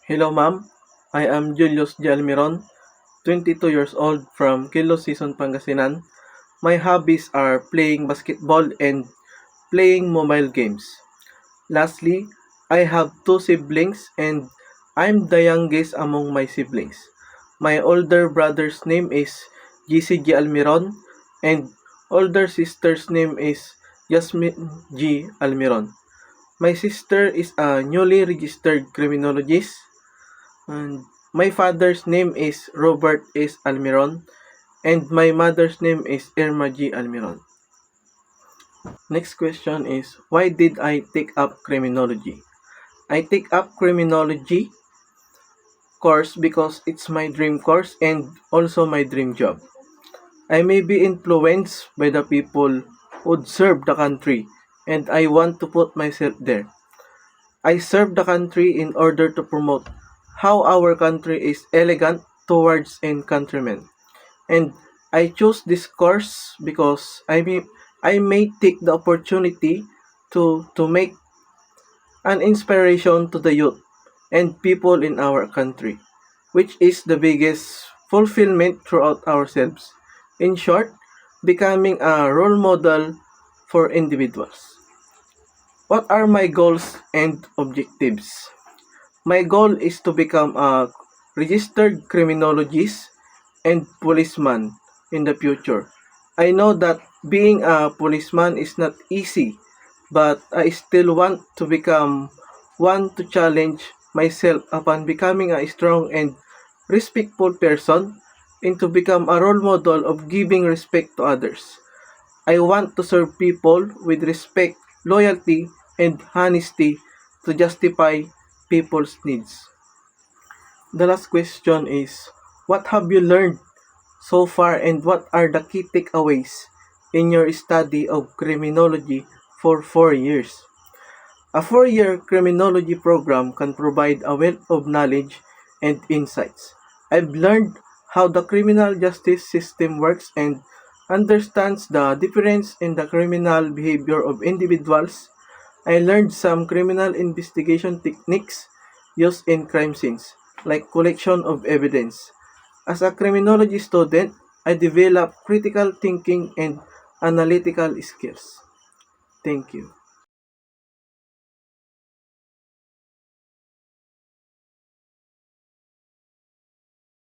Hello ma'am, I am Julius G. Almiron, 22 years old from Quilo Season, Pangasinan. My hobbies are playing basketball and playing mobile games. Lastly, I have two siblings and I'm the youngest among my siblings. My older brother's name is GCG Almiron and older sister's name is Yasmin G. Almiron. My sister is a newly registered criminologist. And my father's name is Robert S. Almiron and my mother's name is Irma G. Almiron. Next question is, why did I take up criminology? I take up criminology course because it's my dream course and also my dream job. I may be influenced by the people who serve the country and I want to put myself there. I serve the country in order to promote how our country is elegant towards its countrymen. And I chose this course because I may take the opportunity to make an inspiration to the youth and people in our country, which is the biggest fulfillment throughout ourselves. In short, becoming a role model for individuals. What are my goals and objectives? My goal is to become a registered criminologist and policeman in the future. I know that being a policeman is not easy, but I still want to become one to challenge myself upon becoming a strong and respectful person and to become a role model of giving respect to others. I want to serve people with respect, loyalty, and honesty to justify people's needs. The last question is, what have you learned so far and what are the key takeaways in your study of criminology for 4 years? A 4-year criminology program can provide a wealth of knowledge and insights. I've learned how the criminal justice system works and understands the difference in the criminal behavior of individuals. I learned some criminal investigation techniques used in crime scenes, like collection of evidence. As a criminology student, I developed critical thinking and analytical skills. Thank you.